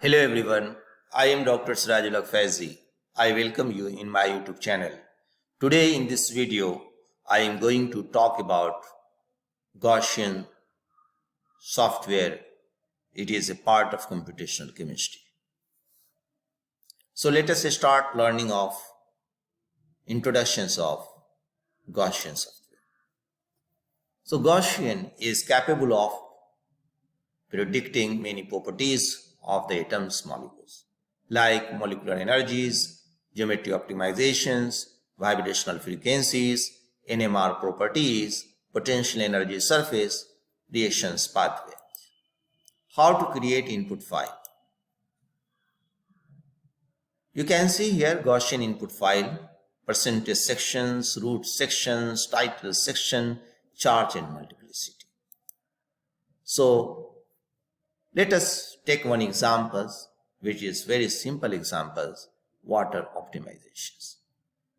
Hello everyone, I am Dr. Sirajul Faizi. I welcome you in my YouTube channel. Today in this video, I am going to talk about Gaussian software. It is a part of computational chemistry. So let us start learning of introductions of Gaussian software. So Gaussian is capable of predicting many properties of the atom's molecules, like molecular energies, geometry optimizations, vibrational frequencies, NMR properties, potential energy surface, reactions pathway. How to create input file? You can see here Gaussian input file, percentage sections, root sections, title section, charge and multiplicity. So let us take one example, which is very simple examples, water optimizations.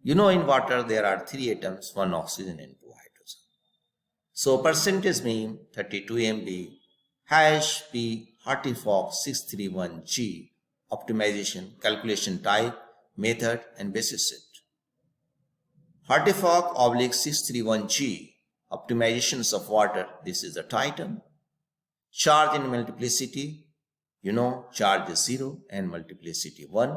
You know, in water there are 3 atoms, 1 oxygen and 2 hydrogen. So percentage mean 32 MB, hash P Hartree-Fock 631G, optimization, calculation type, method and basis set. Hartree-Fock /631G, optimizations of water, this is the title. Charge and multiplicity, you know, charge is 0 and multiplicity 1.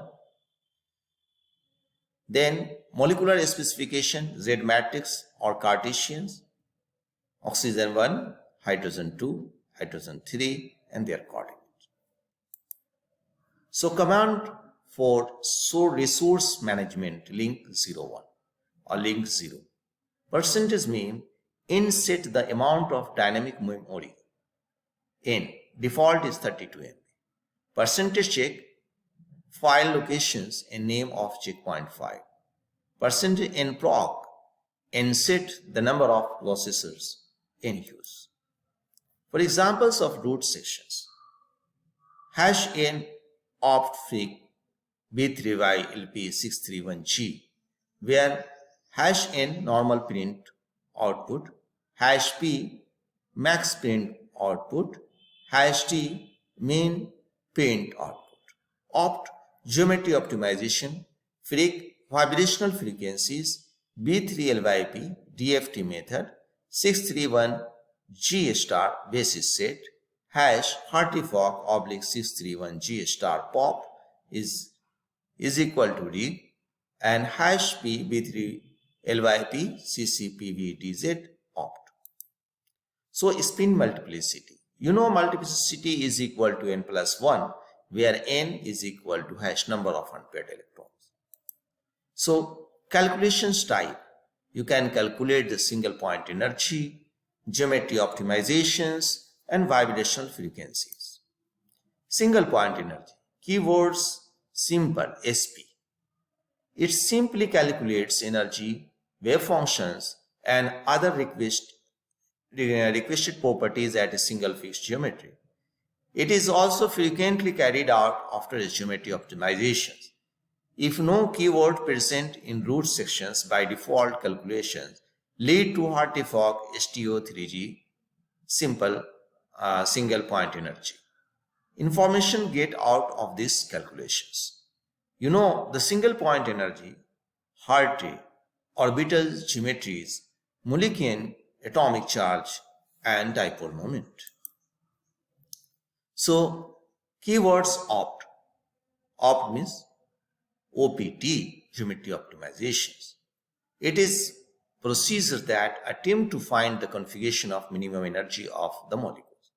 Then molecular specification, Z matrix or Cartesians, oxygen 1, hydrogen 2, hydrogen 3 and their coordinates. So command for resource management, link 01 or link 0. Percentage mean inset the amount of dynamic memory. N, default is 32 MB. Percentage check, file locations and name of checkpoint file. Percentage n proc, inset the number of processors in use. For examples of root sections, hash n opt freq B3YLP631G, where hash n normal print output, hash p max print output, hash t main print output. Opt geometry optimization, freq vibrational frequencies, B3LYP DFT method, 631G star basis set, hash Hartree-Fock /631G star pop is equal to read, and hash p B3LYP CCPVDZ opt. So spin multiplicity. You know, multiplicity is equal to n plus 1, where n is equal to hash number of unpaired electrons. So calculations type, you can calculate the single point energy, geometry optimizations and vibrational frequencies. Single point energy, keywords simple SP. It simply calculates energy, wave functions and other requested properties at a single fixed geometry. It is also frequently carried out after geometry optimizations. If no keyword present in root sections, by default calculations lead to Hartree-Fock STO3G simple single point energy. Information get out of these calculations. You know, the single point energy, Hartree, orbital geometries, Mulliken atomic charge and dipole moment. So keywords opt. Opt means OPT, geometry optimizations. It is procedure that attempt to find the configuration of minimum energy of the molecules.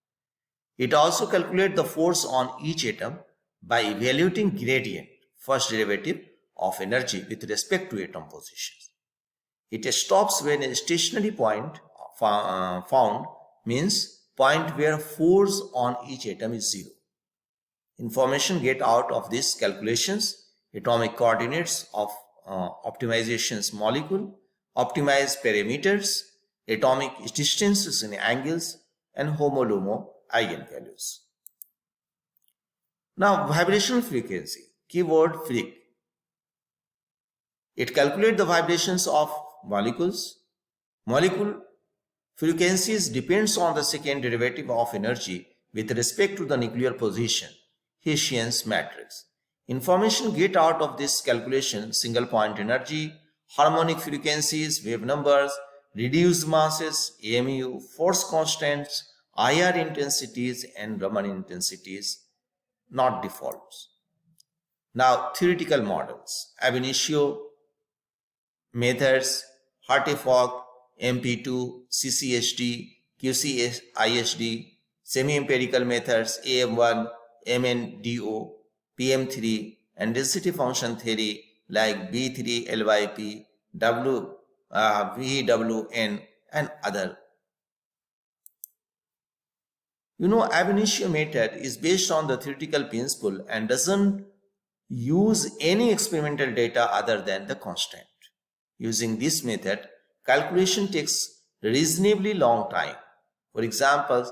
It also calculates the force on each atom by evaluating gradient, first derivative of energy with respect to atom positions. It stops when a stationary point found, means point where force on each atom is 0. Information get out of these calculations, atomic coordinates of optimizations molecule, optimized parameters, atomic distances in angles and HOMO-LUMO eigenvalues. Now vibrational frequency, keyword freq. It calculates the vibrations of molecules. Molecule frequencies depends on the second derivative of energy with respect to the nuclear position Hessian's matrix. Information get out of this calculation: single point energy, harmonic frequencies, wave numbers, reduced masses, AMU, force constants, IR intensities and Raman intensities, not defaults. Now, theoretical models: ab initio methods, Hartree-Fock, MP2, CCSD, QCISD, semi-empirical methods, AM1, MNDO, PM3, and density function theory like B3LYP, VWN, and other. Ab initio method is based on the theoretical principle and doesn't use any experimental data other than the constant. Using this method, calculation takes reasonably long time. For example,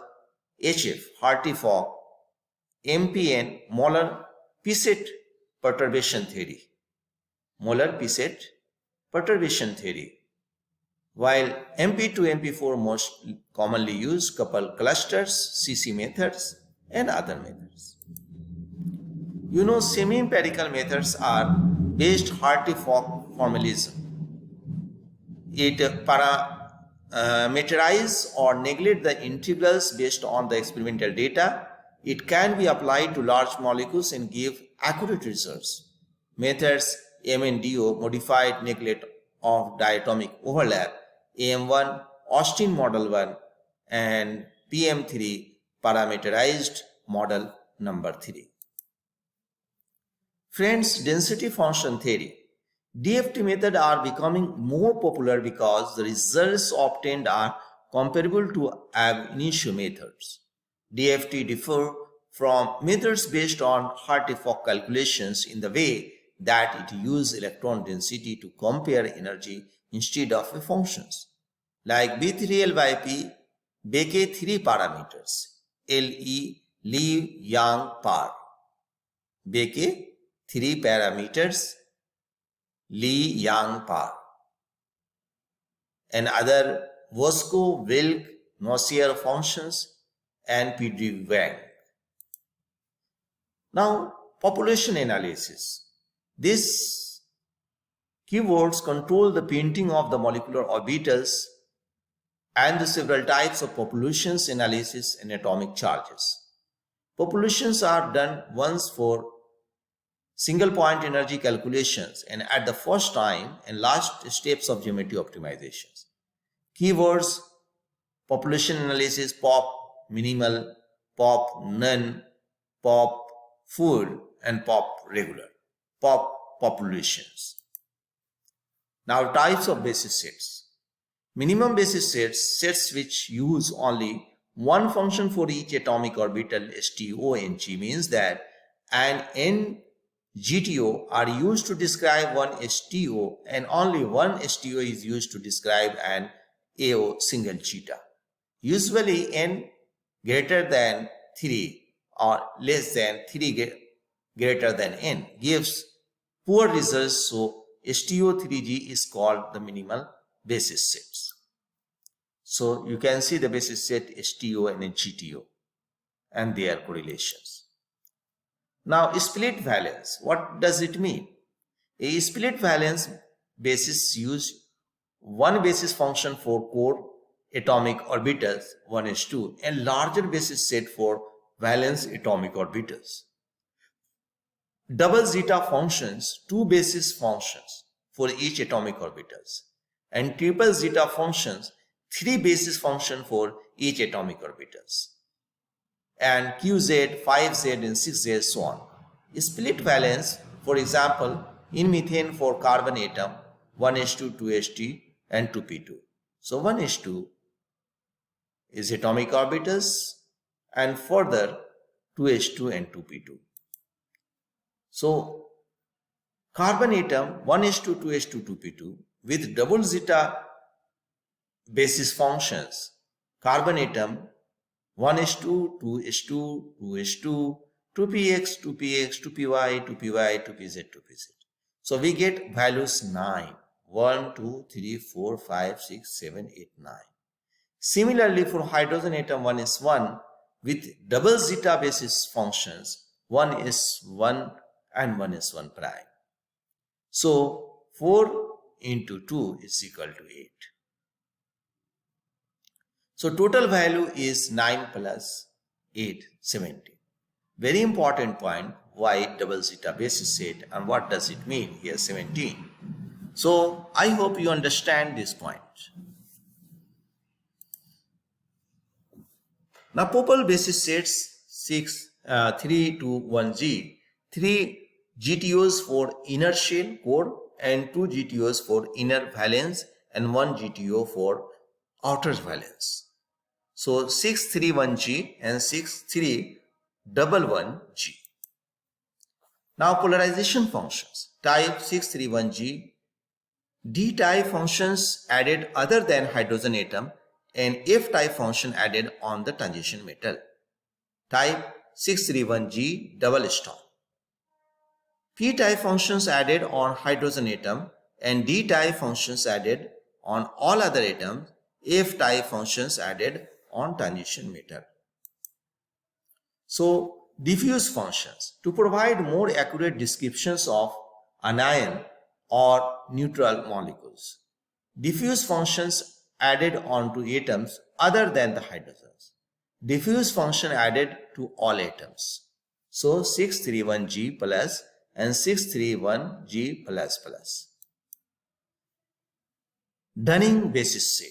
HF, Hartree-Fock, MPN, molar Piset perturbation theory. While MP2, MP4 most commonly used couple clusters, CC methods, and other methods. Semi-empirical methods are based Hartree-Fock formalism. It parameterize or neglect the integrals based on the experimental data. It can be applied to large molecules and give accurate results. Methods MNDO, modified neglect of diatomic overlap, AM1, Austin model 1, and PM3, parameterized model number 3. Friends, density function theory. DFT methods are becoming more popular because the results obtained are comparable to ab initio methods. DFT differ from methods based on Hartree-Fock calculations in the way that it uses electron density to compare energy instead of functions. Like B3LYP, Becke 3 parameters, LE, Lee, Yang, Parr. Becke 3 parameters, Lee, Yang, Parr. And other Vosko, Wilk, Noether functions, and P.D. Wang. Now, population analysis. These keywords control the painting of the molecular orbitals and the several types of populations analysis and atomic charges. Populations are done once for single point energy calculations and at the first time and last steps of geometry optimizations. Keywords: population analysis, POP, minimal, POP, none, POP, full, and POP, regular. POP, populations. Now, types of basis sets. Minimum basis sets, sets which use only one function for each atomic orbital, STO-NG, means that an N GTO are used to describe one STO and only one STO is used to describe an AO single zeta. Usually N greater than 3 or less than 3 greater than N gives poor results, so STO3G is called the minimal basis sets. So you can see the basis set STO and GTO and their correlations. Now, split valence, what does it mean? A split valence basis use one basis function for core atomic orbitals 1s2 and larger basis set for valence atomic orbitals. Double zeta functions, two basis functions for each atomic orbitals, and triple zeta functions, three basis function for each atomic orbitals, and QZ, 5Z, and 6Z, so on. Split valence, for example, in methane for carbon atom 1s2, 2s2, and 2p2. So 1s2 is atomic orbitals and further 2s2 and 2p2. So carbon atom 1s2, 2s2, 2p2 with double zeta basis functions. Carbon atom 1s2, 2s2, 2s2, 2px, 2px, 2py, 2py, 2pz, 2pz. So we get values 9. 1, 2, 3, 4, 5, 6, 7, 8, 9. Similarly, for hydrogen atom 1s1 with double zeta basis functions, 1 is 1 and 1 is 1 prime. So 4 into 2 is equal to 8. So total value is 9 plus 8, 17. Very important point, why double zeta basis set and what does it mean here 17. So I hope you understand this point. Now Popple basis sets 3 to 1G, 3 GTOs for inner shell core and 2 GTOs for inner valence and 1 GTO for outer valence. So 631G and 6311G. Now polarization functions. Type 631G, D-type functions added other than hydrogen atom and F-type function added on the transition metal. Type 631G double star. P-type functions added on hydrogen atom and D-type functions added on all other atoms. F-type functions added on transition metal. So diffuse functions. To provide more accurate descriptions of anion or neutral molecules. Diffuse functions added onto atoms other than the hydrogens. Diffuse function added to all atoms. So 631G plus and 631G plus plus. Dunning basis set.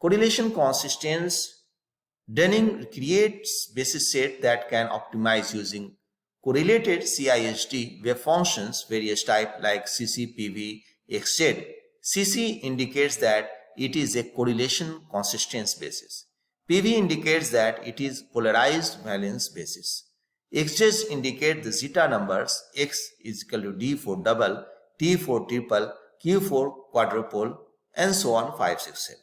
Correlation consistence. Dunning creates basis set that can optimize using correlated CISD wave functions, various type like CC, PV, XZ. CC indicates that it is a correlation consistence basis. PV indicates that it is polarized valence basis. XZ indicate the zeta numbers. X is equal to D for double, T for triple, Q for quadruple, and so on 5, 6, 7.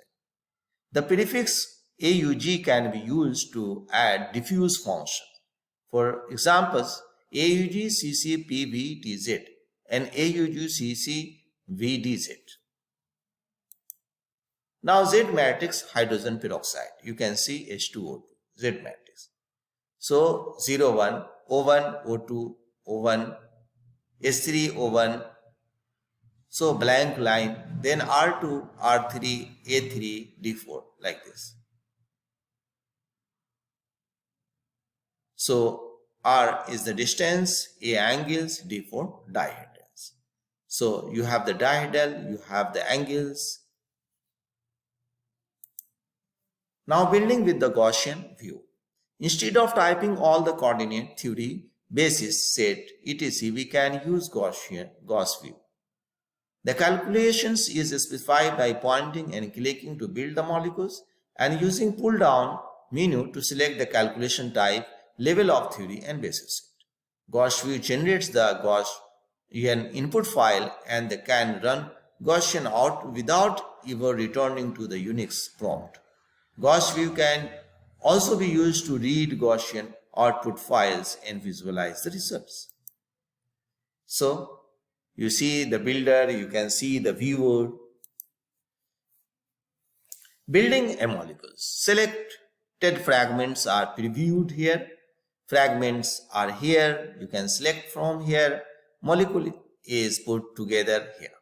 The prefix AUG can be used to add diffuse function. For examples, AUG CC PV TZ and AUG CC VDZ. Now Z matrix hydrogen peroxide. You can see H2O2, Z matrix. So 0, 1, O1, O2, O1, S3, O1. So blank line, then R2, R3, A3, D4 like this. So R is the distance, A angles, D4 dihedrals. So you have the dihedral, you have the angles. Now building with the Gaussian view. Instead of typing all the coordinate theory, basis, set, etc., we can use Gauss view. The calculations is specified by pointing and clicking to build the molecules and using pull down menu to select the calculation type, level of theory and basis set. Gauss view generates the Gaussian input file and they can run Gaussian out without ever returning to the Unix prompt. Gauss view can also be used to read Gaussian output files and visualize the results. So you see the builder, you can see the viewer. Building a molecule. Selected fragments are previewed here. Fragments are here. You can select from here. Molecule is put together here.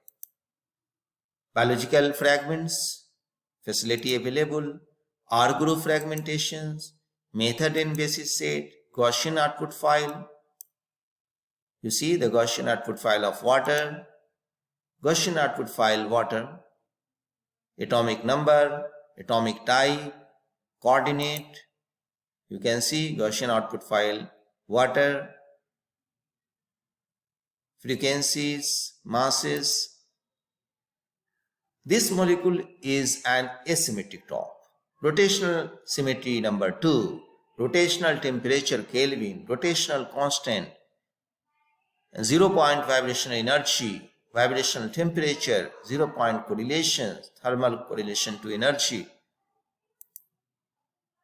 Biological fragments, facility available, R group fragmentations, method and basis set, Gaussian output file. You see the Gaussian output file of water, Gaussian output file water, atomic number, atomic type, coordinate. You can see Gaussian output file water, frequencies, masses. This molecule is an asymmetric top. Rotational symmetry number 2, rotational temperature Kelvin, rotational constant, 0 point vibrational energy, vibrational temperature, 0 point correlation, thermal correlation to energy.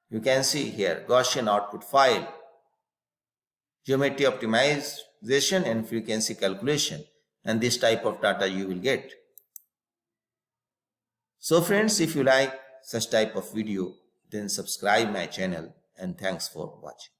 You can see here Gaussian output file, geometry optimization and frequency calculation, and this type of data you will get. So friends, if you like such type of video, then subscribe my channel and thanks for watching.